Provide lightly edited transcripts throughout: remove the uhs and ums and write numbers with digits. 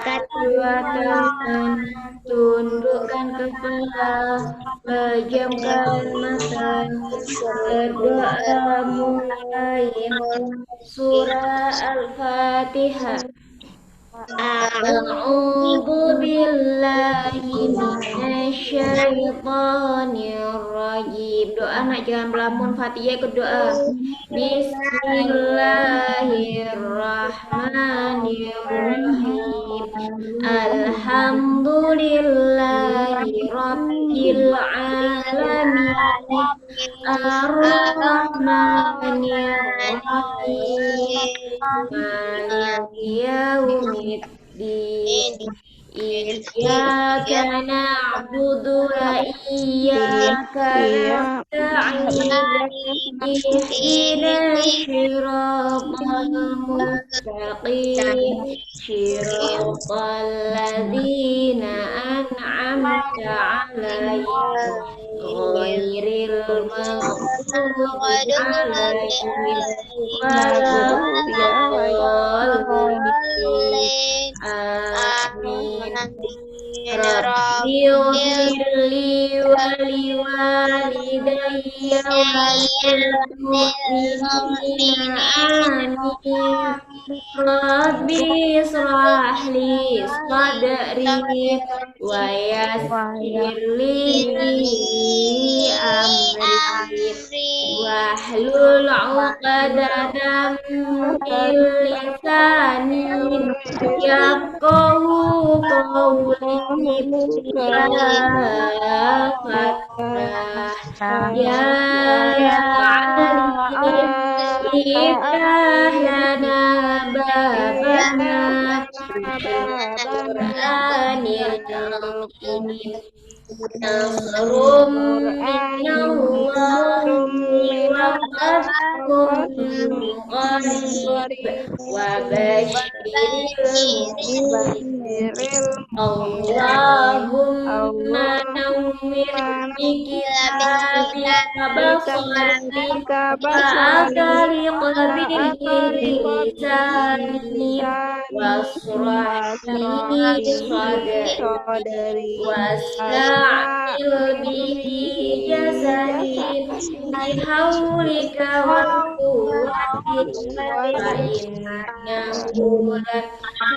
Kedua tangan, tundukkan kepala, pejamkan mata, berdoa mulai surah Al-Fatihah. A'udzu billahi minasyaitonir rajim. Doa nak jangan melamun, Fatihah ikut doa. Bismillahirrahmanirrahim. Alhamdulillahi rabbil alamin. Ar-Rahmanir-Rahim. Maliki yaumiddin. Iyyaka na'budu wa iyyaka nasta'in. Ihdinas siratal mustaqim. Siratal ladzina an'amta 'alaihim ghairil maghdubi 'alaihim waladdallin. Amin. Rabbi ighfirli wa liwalidayya walil mu'minina amin. Rabbi israh li sadri wa yassir li amri wahlul 'uqdatam min lisani yafqahu qawli. Ya Fattah ya Alim iftah lana babana Qur'anil Karim. Nasrum minallahi wa fathun qarib wa basyiril mu'minin. Allahumma nawwir bi kitabika basarika wa akali qalbi lisani wasrah li sadri wasta'il bihi jasadi bihaulika wa quwwatika fa innahu la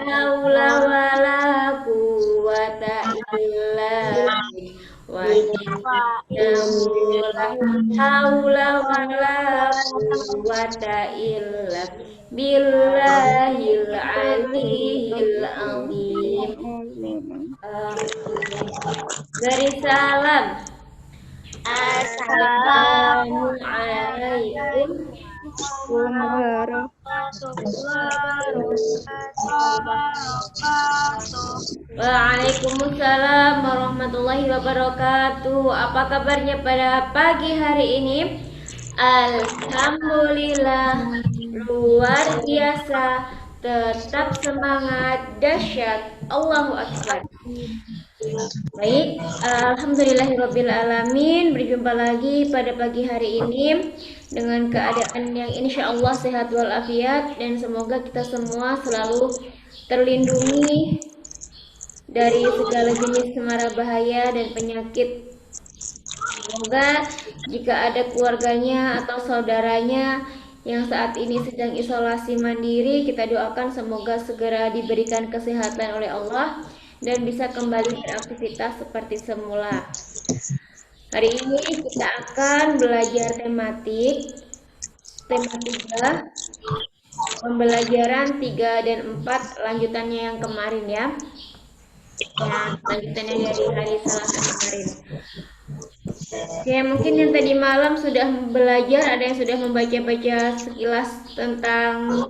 haula wa la quwwata illa billah wa innahu la haula wa la quwwata illa billahil aliyyil azim. Beri salam. Assalamualaikum Waalaikumsalam warahmatullahi wabarakatuh. Apa kabarnya pada pagi hari ini? Alhamdulillah, luar biasa, tetap semangat, dahsyat, Allahu Akbar. Baik, alhamdulillahirabbil alamin. Berjumpa lagi pada pagi hari ini dengan keadaan yang insya Allah sehat walafiat, dan semoga kita semua selalu terlindungi dari segala jenis mara bahaya dan penyakit. Semoga jika ada keluarganya atau saudaranya yang saat ini sedang isolasi mandiri, kita doakan semoga segera diberikan kesehatan oleh Allah dan bisa kembali beraktivitas seperti semula. Hari ini kita akan belajar tema 3, pembelajaran 3 dan 4, lanjutannya yang kemarin ya. Lanjutannya dari hari Selasa kemarin. Oke, mungkin yang tadi malam sudah belajar, ada yang sudah membaca-baca sekilas tentang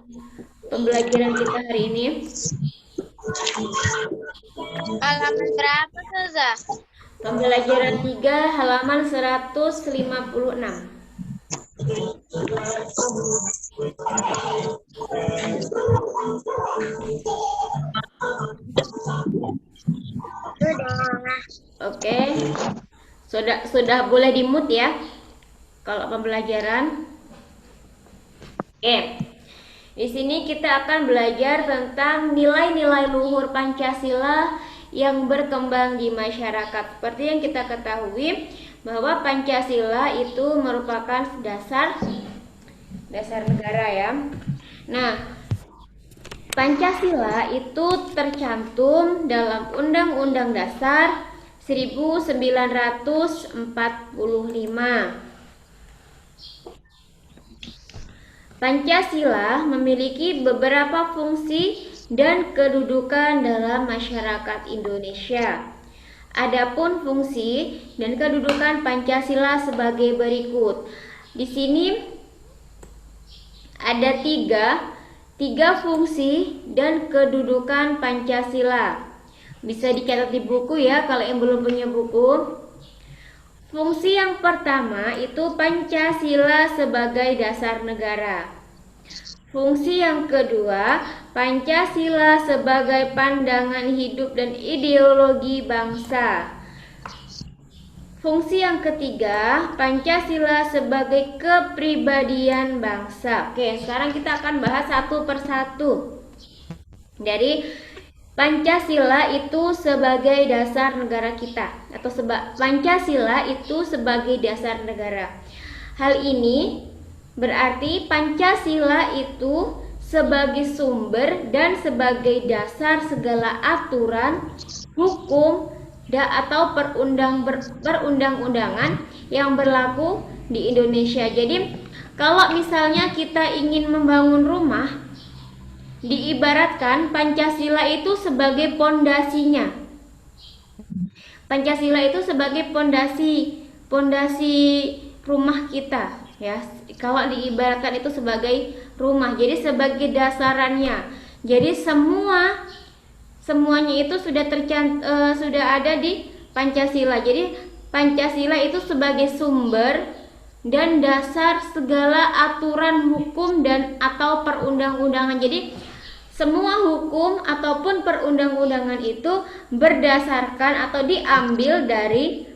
pembelajaran kita hari ini. Halaman berapa, Ustazah? Pembelajaran 3 halaman 156. Oke. Sudah boleh di-mute ya kalau pembelajaran. Oke. Di sini kita akan belajar tentang nilai-nilai luhur Pancasila yang berkembang di masyarakat. Seperti yang kita ketahui bahwa Pancasila itu merupakan dasar negara ya. Nah, Pancasila itu tercantum dalam Undang-Undang Dasar 1945. Pancasila memiliki beberapa fungsi dan kedudukan dalam masyarakat Indonesia. Adapun fungsi dan kedudukan Pancasila sebagai berikut. Di sini ada tiga fungsi dan kedudukan Pancasila. Bisa dicatat di buku ya kalau yang belum punya buku. Fungsi yang pertama itu Pancasila sebagai dasar negara. Fungsi yang kedua, Pancasila sebagai pandangan hidup dan ideologi bangsa. Fungsi yang ketiga, Pancasila sebagai kepribadian bangsa. Oke, sekarang kita akan bahas satu persatu. Dari Pancasila itu sebagai dasar negara kita, atau Pancasila itu sebagai dasar negara. Hal ini berarti Pancasila itu sebagai sumber dan sebagai dasar segala aturan, hukum, atau perundang-undangan yang berlaku di Indonesia. Jadi, kalau misalnya kita ingin membangun rumah, diibaratkan Pancasila itu sebagai pondasinya. Pancasila itu sebagai pondasi rumah kita ya. Kalau diibaratkan itu sebagai rumah, jadi sebagai dasarannya. Jadi semuanya itu sudah ada di Pancasila. Jadi Pancasila itu sebagai sumber dan dasar segala aturan hukum dan atau perundang-undangan. Jadi semua hukum ataupun perundang-undangan itu berdasarkan atau diambil dari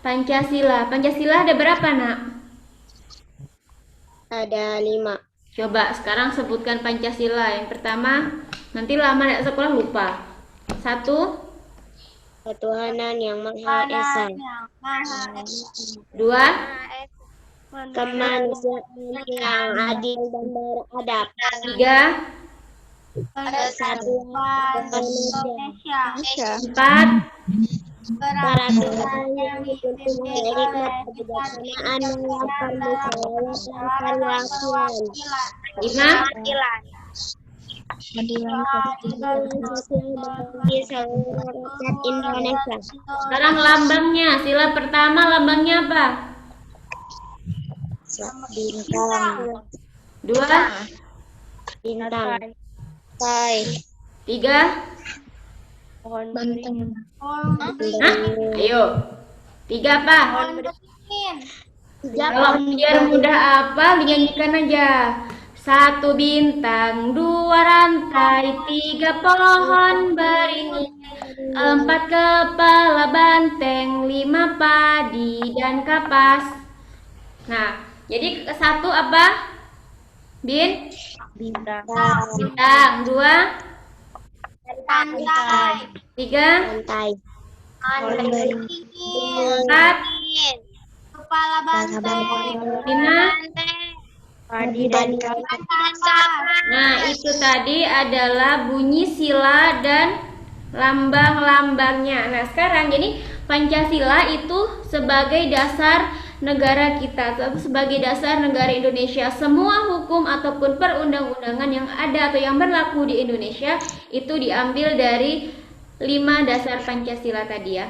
Pancasila. Pancasila ada berapa, Nak? Ada 5. Coba sekarang sebutkan Pancasila. Yang pertama, nanti lama di sekolah lupa. 1, Ketuhanan yang Maha Esa. 2, Kemanusiaan yang adil dan beradab. 3, Persatuan Indonesia. 4, Peraturan yang dipimpin hikmat kebijaksanaan yang permusyawaratan kewakilan. 5, Keadilan sosial bagi seluruh rakyat Indonesia. sekarang lambangnya. Sila pertama lambangnya apa? Bintang. 2, Bintang. Tai. 3, Banteng. Hah? Ayo. 3 apa? Kalau biar mudah apa, nyanyikan aja. 1 bintang, 2 rantai, 3 pohon beringin, 4 kepala banteng, 5 padi dan kapas. Nah, jadi 1 apa? Bintang. Bintang. 2, Rantai. 3, Rantai. 4, Kepala banteng. 5. Padi dan kapas. Nah, itu tadi adalah bunyi sila dan lambang-lambangnya. Nah, sekarang jadi Pancasila itu sebagai dasar negara kita, sebagai dasar negara Indonesia. Semua hukum ataupun perundang-undangan yang ada atau yang berlaku di Indonesia itu diambil dari 5 dasar Pancasila tadi ya.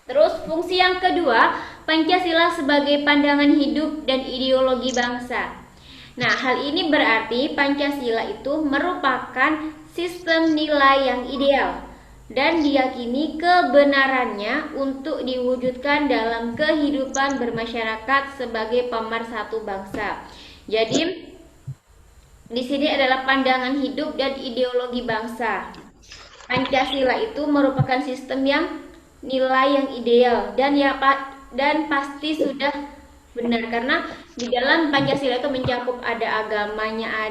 Terus fungsi yang kedua, Pancasila sebagai pandangan hidup dan ideologi bangsa. Nah, hal ini berarti Pancasila itu merupakan sistem nilai yang ideal dan diyakini kebenarannya untuk diwujudkan dalam kehidupan bermasyarakat sebagai pemersatu bangsa. Jadi, di sini adalah pandangan hidup dan ideologi bangsa. Pancasila itu merupakan sistem yang nilai yang ideal dan pasti sudah Benar, karena di dalam Pancasila itu mencakup ada agamanya,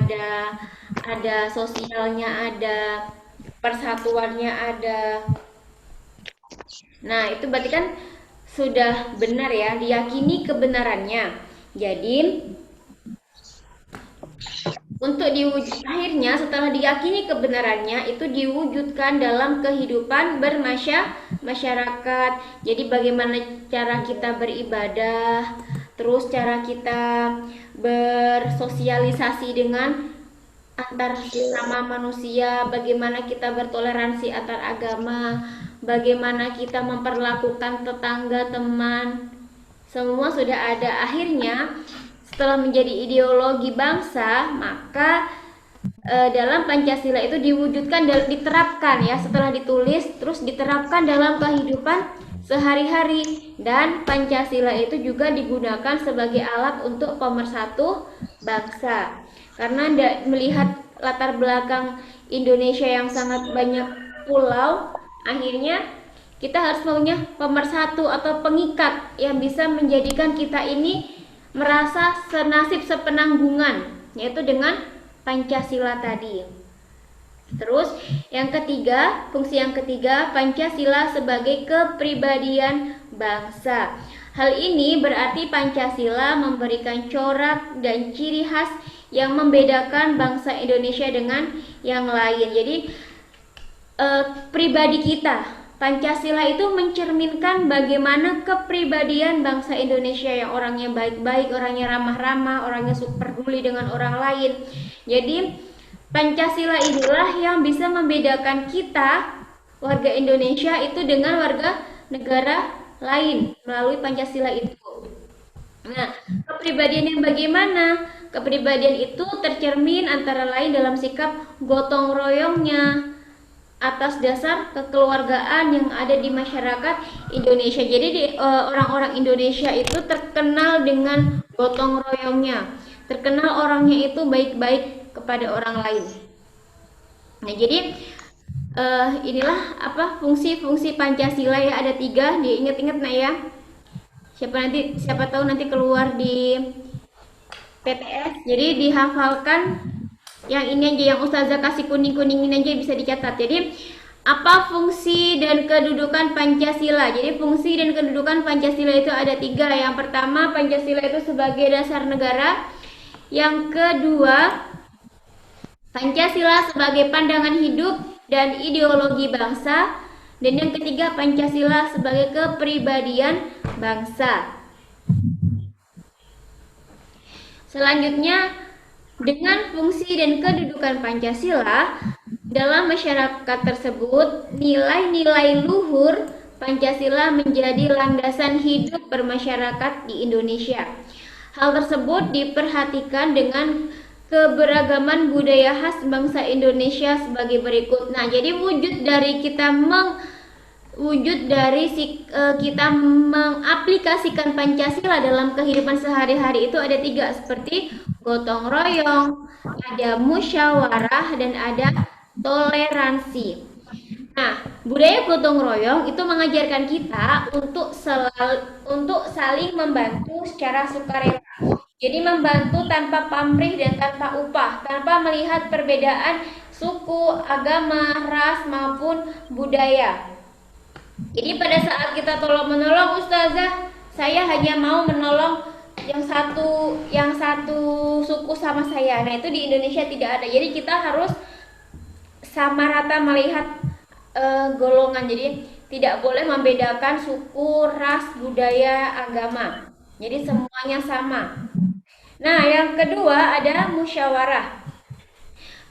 ada sosialnya, ada persatuannya, ada. Nah, itu berarti kan sudah benar ya, diyakini kebenarannya. Jadi, untuk akhirnya setelah diyakini kebenarannya itu diwujudkan dalam kehidupan masyarakat. Jadi bagaimana cara kita beribadah, terus cara kita bersosialisasi dengan antar sesama manusia, bagaimana kita bertoleransi antar agama, bagaimana kita memperlakukan tetangga, teman, semua sudah ada. Akhirnya setelah menjadi ideologi bangsa, maka dalam Pancasila itu diwujudkan dan diterapkan ya, setelah ditulis terus diterapkan dalam kehidupan sehari-hari, dan Pancasila itu juga digunakan sebagai alat untuk pemersatu bangsa. Karena melihat latar belakang Indonesia yang sangat banyak pulau, akhirnya kita harus punya pemersatu atau pengikat yang bisa menjadikan kita ini merasa senasib sepenanggungan, yaitu dengan Pancasila tadi. Terus yang ketiga, fungsi yang ketiga, Pancasila sebagai kepribadian bangsa. Hal ini berarti Pancasila memberikan corak dan ciri khas yang membedakan bangsa Indonesia dengan yang lain. Jadi pribadi kita, Pancasila itu mencerminkan bagaimana kepribadian bangsa Indonesia yang orangnya baik-baik, orangnya ramah-ramah, orangnya peduli dengan orang lain. Jadi Pancasila inilah yang bisa membedakan kita warga Indonesia itu dengan warga negara lain melalui Pancasila itu. Nah, kepribadian yang bagaimana? Kepribadian itu tercermin antara lain dalam sikap gotong royongnya atas dasar kekeluargaan yang ada di masyarakat Indonesia. Jadi orang-orang Indonesia itu terkenal dengan gotong royongnya, terkenal orangnya itu baik-baik kepada orang lain. Nah, jadi inilah apa fungsi-fungsi Pancasila ya, ada 3, diingat-ingat nah ya. Siapa tahu nanti keluar di PTS, jadi dihafalkan. Yang ini aja, yang Ustazah kasih kuning-kuning ini aja bisa dicatat. Jadi apa fungsi dan kedudukan Pancasila? Jadi fungsi dan kedudukan Pancasila itu ada 3. Yang pertama, Pancasila itu sebagai dasar negara. Yang kedua, Pancasila sebagai pandangan hidup dan ideologi bangsa. Dan yang ketiga, Pancasila sebagai kepribadian bangsa. Selanjutnya, dengan fungsi dan kedudukan Pancasila dalam masyarakat tersebut, nilai-nilai luhur Pancasila menjadi landasan hidup bermasyarakat di Indonesia. Hal tersebut diperhatikan dengan keberagaman budaya khas bangsa Indonesia sebagai berikut. Nah, jadi wujud dari kita kita mengaplikasikan Pancasila dalam kehidupan sehari-hari itu ada 3, seperti gotong royong, ada musyawarah, dan ada toleransi. Nah, budaya gotong royong itu mengajarkan kita untuk saling membantu secara sukarela. Jadi membantu tanpa pamrih dan tanpa upah, tanpa melihat perbedaan suku, agama, ras maupun budaya. Jadi pada saat kita tolong menolong, Ustazah, saya hanya mau menolong yang satu suku sama saya. Nah, itu di Indonesia tidak ada. Jadi kita harus sama rata melihat golongan. Jadi tidak boleh membedakan suku, ras, budaya, agama. Jadi semuanya sama. Nah, yang kedua ada musyawarah.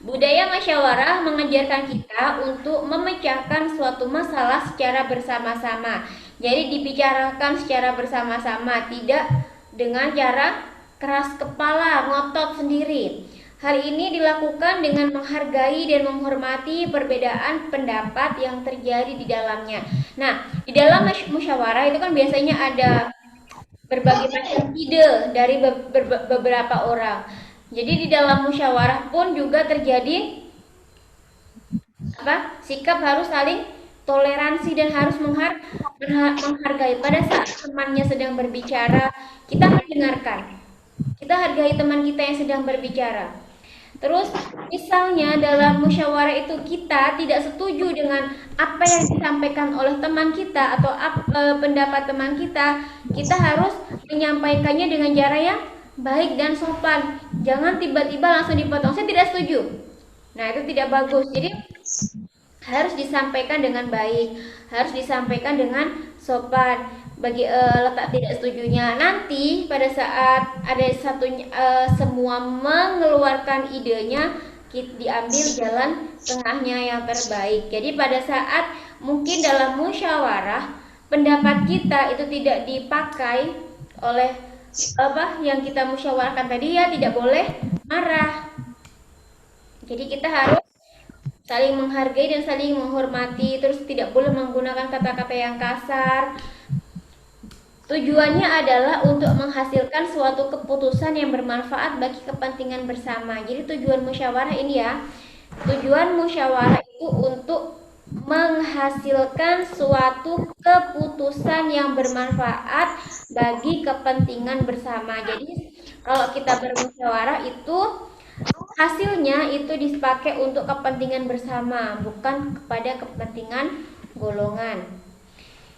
Budaya musyawarah mengajarkan kita untuk memecahkan suatu masalah secara bersama-sama. Jadi dibicarakan secara bersama-sama, tidak dengan cara keras kepala, ngotot sendiri. Hal ini dilakukan dengan menghargai dan menghormati perbedaan pendapat yang terjadi di dalamnya. Nah, di dalam musyawarah itu kan biasanya ada berbagai macam ide dari beberapa orang. Jadi di dalam musyawarah pun juga terjadi sikap harus saling toleransi dan harus menghargai. Pada saat temannya sedang berbicara, kita mendengarkan. Kita hargai teman kita yang sedang berbicara. Terus misalnya dalam musyawarah itu kita tidak setuju dengan apa yang disampaikan oleh teman kita atau pendapat teman kita harus menyampaikannya dengan cara yang baik dan sopan. Jangan tiba-tiba langsung dipotong. Saya tidak setuju. Nah, itu tidak bagus. Jadi harus disampaikan dengan baik, harus disampaikan dengan sopan. Bagi letak tidak setujunya nanti pada saat ada semua mengeluarkan idenya, diambil jalan tengahnya yang terbaik. Jadi pada saat mungkin dalam musyawarah pendapat kita itu tidak dipakai oleh apa yang kita musyawarahkan tadi, ya tidak boleh marah. Jadi kita harus saling menghargai dan saling menghormati, terus tidak boleh menggunakan kata-kata yang kasar. Tujuannya adalah untuk menghasilkan suatu keputusan yang bermanfaat bagi kepentingan bersama. Jadi tujuan musyawarah ini ya, tujuan musyawarah itu untuk menghasilkan suatu keputusan yang bermanfaat bagi kepentingan bersama. Jadi kalau kita bermusyawarah itu hasilnya itu dipakai untuk kepentingan bersama, bukan kepada kepentingan golongan.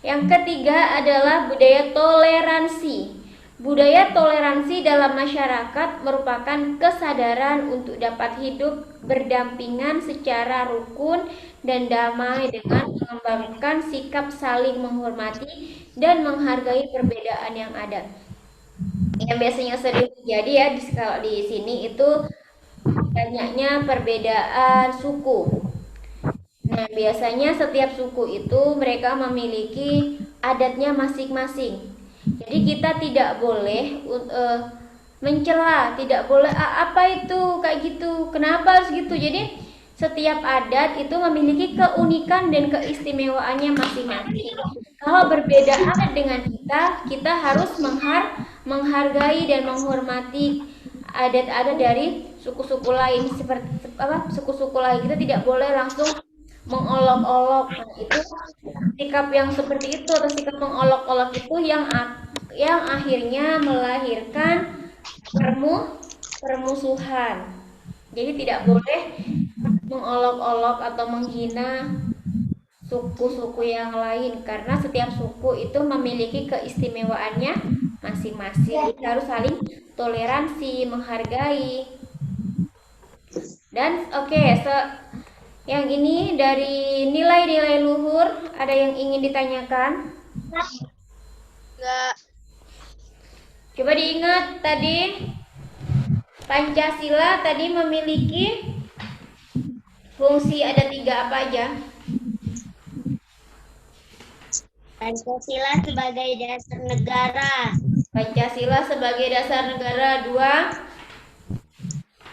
Yang ketiga adalah budaya toleransi. Budaya toleransi dalam masyarakat merupakan kesadaran untuk dapat hidup berdampingan secara rukun dan damai dengan mengembangkan sikap saling menghormati dan menghargai perbedaan yang ada. Yang biasanya sering terjadi ya kalau di sini itu banyaknya perbedaan suku. Nah, biasanya setiap suku itu mereka memiliki adatnya masing-masing. Jadi kita tidak boleh mencela, tidak boleh apa itu kayak gitu, kenapa harus gitu. Jadi setiap adat itu memiliki keunikan dan keistimewaannya masing-masing. Kalau berbeda adat dengan kita harus menghargai dan menghormati adat-adat dari suku-suku lain, seperti suku-suku lain. Kita tidak boleh langsung mengolok-olok. Nah, itu sikap yang seperti itu atau sikap mengolok-olok itu yang akhirnya melahirkan permusuhan. Jadi tidak boleh mengolok-olok atau menghina suku-suku yang lain, karena setiap suku itu memiliki keistimewaannya masing-masing. Kita harus saling toleransi, menghargai. Dan yang ini dari nilai-nilai luhur, ada yang ingin ditanyakan? Enggak. Coba diingat tadi Pancasila tadi memiliki fungsi ada 3 apa aja? Pancasila sebagai dasar negara. Pancasila sebagai dasar negara. 2.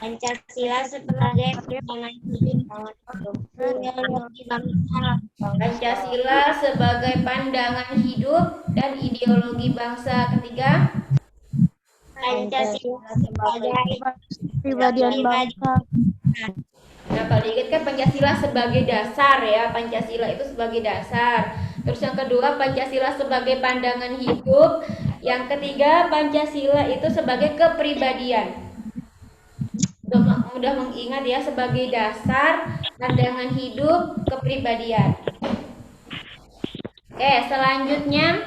Pancasila sebagai pegangan hidup ideologi bangsa. Pancasila sebagai pandangan hidup dan ideologi bangsa. 3. Pancasila sebagai Pribadian bangsa. Nah, kalau diingatkan Pancasila sebagai dasar ya, Pancasila itu sebagai dasar. Terus yang kedua Pancasila sebagai pandangan hidup. Yang ketiga Pancasila itu sebagai kepribadian. Mudah mengingat ya, sebagai dasar, pandangan hidup, kepribadian. Oke, selanjutnya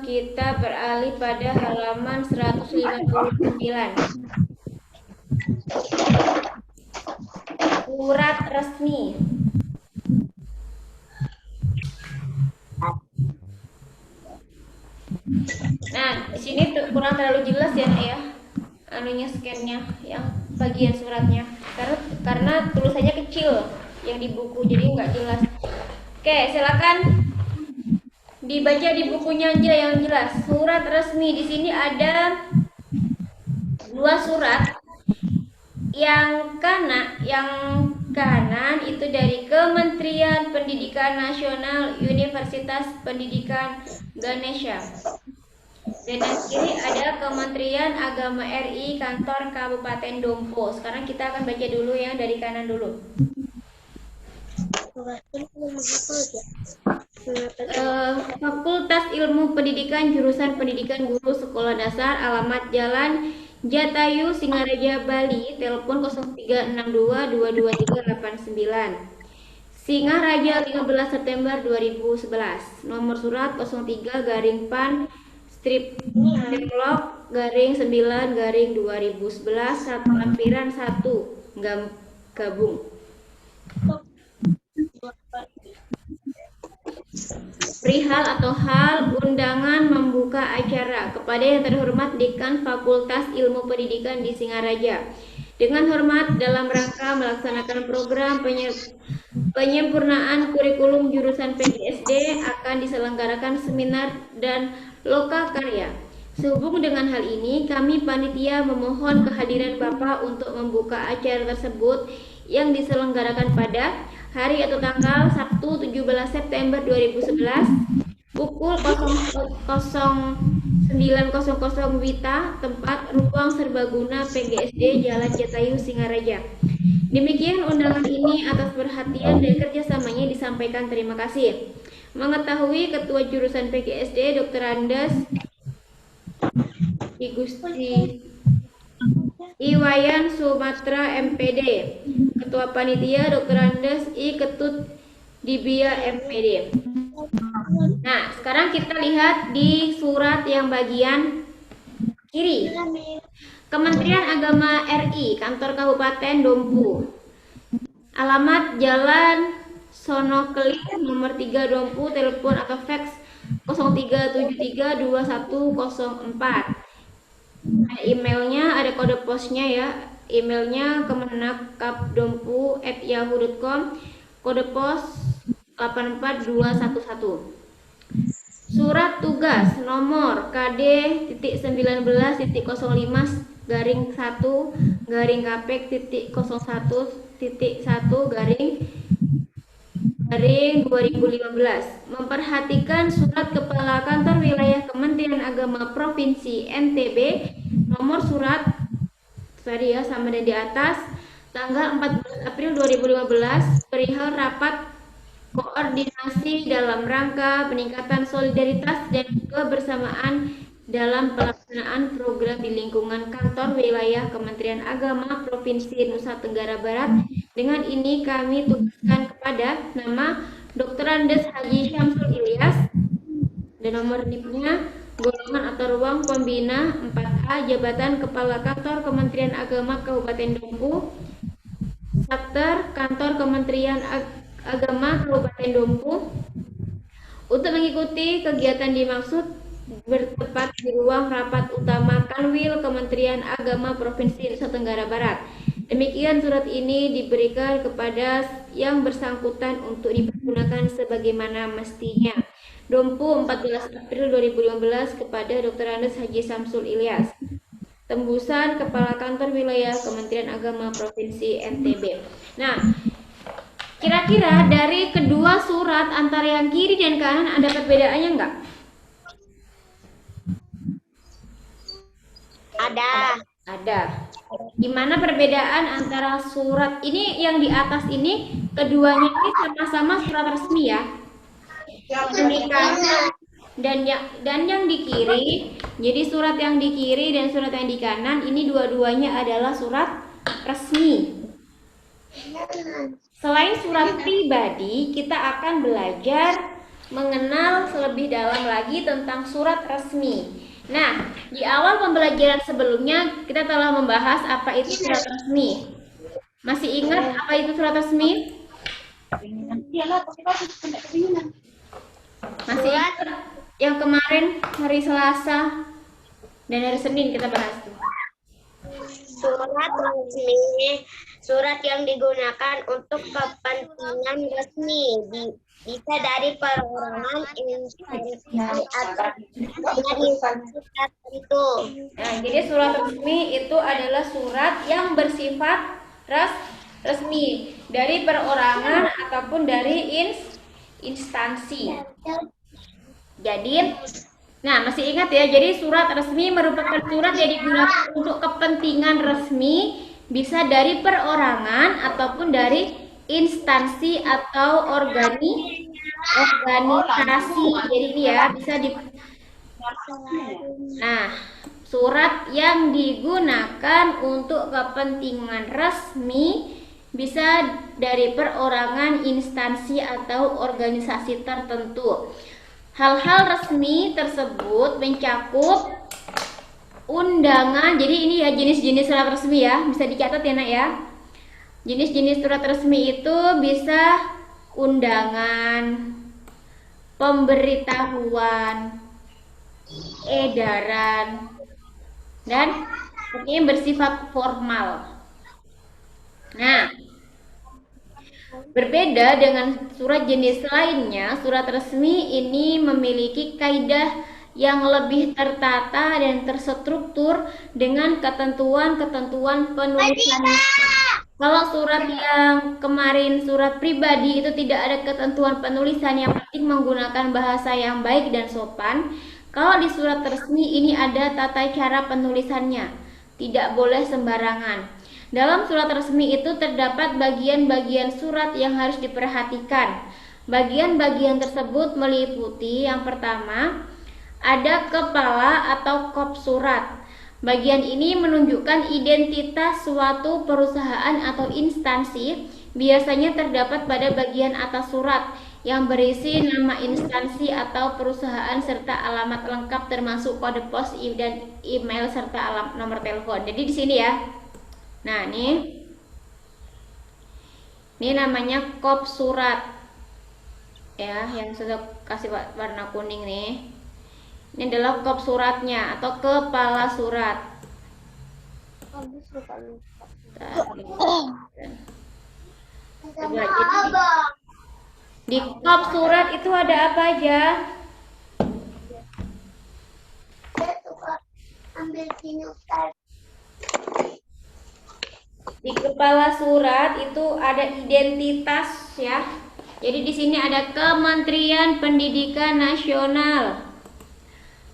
kita beralih pada halaman 159. Surat resmi. Nah, di sini kurang terlalu jelas ya, Nak, ya. Scan-nya yang bagian suratnya. Karena tulisannya kecil yang di buku, jadi nggak jelas. Oke, silakan dibaca di bukunya aja yang jelas. Surat resmi di sini ada 2 surat. Yang kanan itu dari Kementerian Pendidikan Nasional Universitas Pendidikan Ganesha. Dan yang kiri ada Kementerian Agama RI Kantor Kabupaten Dompu. Sekarang kita akan baca dulu yang dari kanan dulu. Fakultas Ilmu Pendidikan Jurusan Pendidikan Guru Sekolah Dasar, alamat Jalan Jatayu, Singaraja, Bali, telepon 0362222389. Singaraja 15 September 2011. Nomor surat 03 garing pan strip develop garing 9 garing 2011 satu lampiran 1 gabung. Perihal atau hal undangan membuka acara kepada yang terhormat Dekan Fakultas Ilmu Pendidikan di Singaraja. Dengan hormat, dalam rangka melaksanakan program penyempurnaan kurikulum jurusan PGSD akan diselenggarakan seminar dan loka karya. Sehubung dengan hal ini, kami panitia memohon kehadiran Bapak untuk membuka acara tersebut yang diselenggarakan pada hari atau tanggal Sabtu 17 September 2011 pukul 09.00 Wita, tempat ruang serbaguna PGSD Jalan Jatayu, Singaraja. Demikian undangan ini atas perhatian dan kerjasamanya disampaikan terima kasih. Mengetahui Ketua Jurusan PGSD Dr. Andes I Gusti Iwayan Sumatera MPD, Ketua Panitia Dr. Andes I Ketut Dibia MPD. Nah, sekarang kita lihat di surat yang bagian kiri. Kementerian Agama RI, Kantor Kabupaten Dompu. Alamat Jalan Sonokelit nomor 3 Dompu, telepon atau fax 03732104. Emailnya ada kode posnya ya. Emailnya kemenakabdompu@yahoo.com, kode pos 84211. Surat tugas nomor KD-19-01-1-1-2015 memperhatikan surat Kepala Kantor Wilayah Kementerian Agama Provinsi NTB nomor surat tadi ya sama dan di atas tanggal 14 April 2015 perihal rapat koordinasi dalam rangka peningkatan solidaritas dan kebersamaan dalam pelaksanaan program di lingkungan kantor wilayah Kementerian Agama Provinsi Nusa Tenggara Barat. Dengan ini kami tugaskan kepada nama Dr. Andes Haji Syamsul Ilyas dan nomor NIP-nya golongan atau ruang pembina 4A, jabatan Kepala Kantor Kementerian Agama Kabupaten Dompu, Sektor Kantor Kementerian Agama Kabupaten Dompu, untuk mengikuti kegiatan dimaksud bertempat di ruang rapat utama Kanwil Kementerian Agama Provinsi Nusa Tenggara Barat. Demikian surat ini diberikan kepada yang bersangkutan untuk dipergunakan sebagaimana mestinya. Dompu 14 April 2015 kepada Dr. Andes Haji Syamsul Ilyas. Tembusan Kepala Kantor Wilayah Kementerian Agama Provinsi NTB. Nah, kira-kira dari kedua surat antara yang kiri dan kanan ada perbedaannya enggak? Ada. Gimana perbedaan antara surat ini yang di atas ini, keduanya ini sama-sama surat resmi ya? Yang di kanan dan yang di kiri. Jadi surat yang di kiri dan surat yang di kanan ini dua-duanya adalah surat resmi. Selain surat pribadi, kita akan belajar mengenal lebih dalam lagi tentang surat resmi. Nah, di awal pembelajaran sebelumnya kita telah membahas apa itu surat resmi. Masih ingat apa itu surat resmi? Masih ingat yang kemarin hari Selasa dan hari Senin kita bahas tuh. Surat resmi, surat yang digunakan untuk kepentingan resmi, bisa dari perorangan, instansi atau dari surat tertentu. Nah, jadi surat resmi itu adalah surat yang bersifat resmi dari perorangan ataupun dari instansi. Jadi Nah, masih ingat ya, jadi surat resmi merupakan surat yang digunakan untuk kepentingan resmi, bisa dari perorangan ataupun dari instansi atau organisasi. Jadi ini ya bisa di. Nah, surat yang digunakan untuk kepentingan resmi bisa dari perorangan, instansi atau organisasi tertentu. Hal-hal resmi tersebut mencakup undangan. Jadi ini ya jenis-jenis surat resmi ya, bisa dicatat ya nak ya. Jenis-jenis surat resmi itu bisa undangan, pemberitahuan, edaran, dan yang bersifat formal. Nah, berbeda dengan surat jenis lainnya, surat resmi ini memiliki kaidah yang lebih tertata dan terstruktur dengan ketentuan-ketentuan penulisannya. Kalau surat yang kemarin surat pribadi itu tidak ada ketentuan penulisan, yang penting menggunakan bahasa yang baik dan sopan. Kalau di surat resmi ini ada tata cara penulisannya, tidak boleh sembarangan. Dalam surat resmi itu terdapat bagian-bagian surat yang harus diperhatikan. Bagian-bagian tersebut meliputi yang pertama, ada kepala atau kop surat. Bagian ini menunjukkan identitas suatu perusahaan atau instansi. Biasanya terdapat pada bagian atas surat yang berisi nama instansi atau perusahaan serta alamat lengkap termasuk kode pos dan email serta nomor telepon. Jadi di sini ya. Nah, ini namanya kop surat. Ya, yang sudah kasih warna kuning nih. Ini adalah kop suratnya atau kepala surat. Di kop surat itu ada apa aja? Di kepala surat itu ada identitas ya. Jadi di sini ada Kementerian Pendidikan Nasional,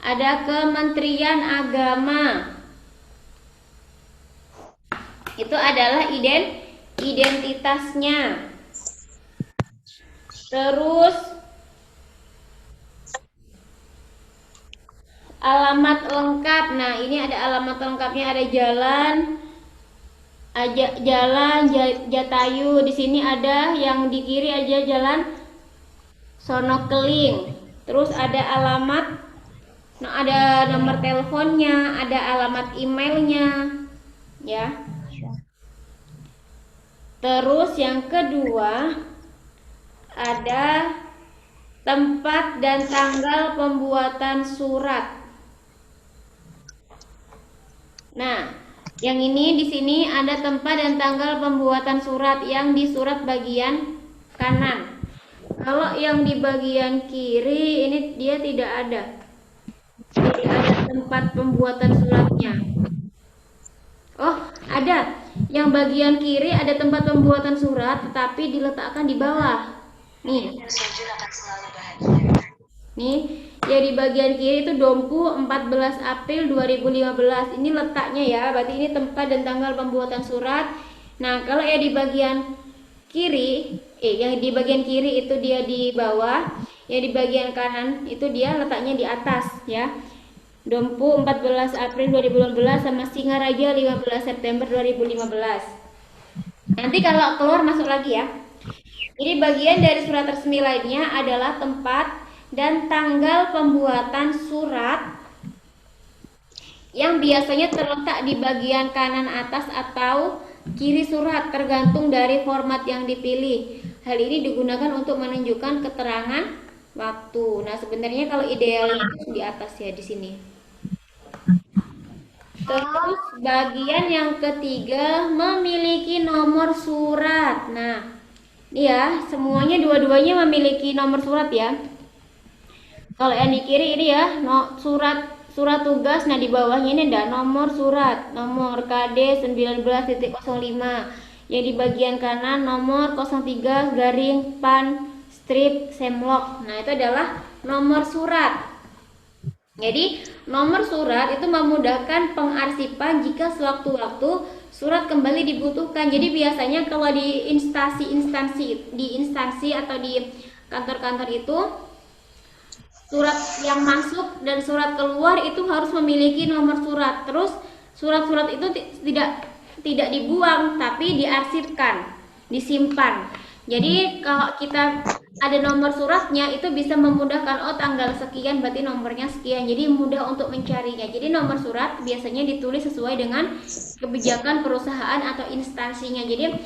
ada Kementerian Agama. Itu adalah identitasnya. Terus alamat lengkap. Nah, ini ada alamat lengkapnya, ada jalan Jatayu. Di sini ada yang di kiri aja jalan Sonokeling. Terus ada alamat, nah ada nomor teleponnya, ada alamat emailnya, ya. Terus yang kedua ada tempat dan tanggal pembuatan surat. Nah, yang ini di sini ada tempat dan tanggal pembuatan surat yang di surat bagian kanan. Kalau yang di bagian kiri ini dia tidak ada. Jadi ada tempat pembuatan suratnya. Oh, ada. Yang bagian kiri ada tempat pembuatan surat tetapi diletakkan di bawah. Nih. Nih, ya di bagian kiri itu Dompu 14 April 2015. Ini letaknya ya, berarti ini tempat dan tanggal pembuatan surat. Nah, kalau ya di bagian kiri, yang di bagian kiri itu dia di bawah, yang di bagian kanan itu dia letaknya di atas ya. Dompu 14 April 2015 sama Singaraja 15 September 2015. Nanti kalau keluar masuk lagi ya. Jadi bagian dari surat resmi lainnya adalah tempat dan tanggal pembuatan surat yang biasanya terletak di bagian kanan atas atau kiri surat tergantung dari format yang dipilih. Hal ini digunakan untuk menunjukkan keterangan waktu. Nah, sebenarnya kalau idealnya itu di atas ya, di sini. Terus bagian yang ketiga memiliki nomor surat. Nah, ya semuanya dua-duanya memiliki nomor surat ya. Kalau yang di kiri ini ya, surat tugas. Nah, di bawahnya ini ada nomor surat, nomor KD 19.05. Yang di bagian kanan nomor 03 /pan strip semlok. Nah, itu adalah nomor surat. Jadi nomor surat itu memudahkan pengarsipan jika sewaktu-waktu surat kembali dibutuhkan. Jadi biasanya kalau di instansi atau di kantor-kantor itu surat yang masuk dan surat keluar itu harus memiliki nomor surat. Terus surat-surat itu tidak dibuang tapi diarsipkan, disimpan. Jadi kalau kita ada nomor suratnya itu bisa memudahkan, oh tanggal sekian berarti nomornya sekian, jadi mudah untuk mencarinya. Jadi nomor surat biasanya ditulis sesuai dengan kebijakan perusahaan atau instansinya. Jadi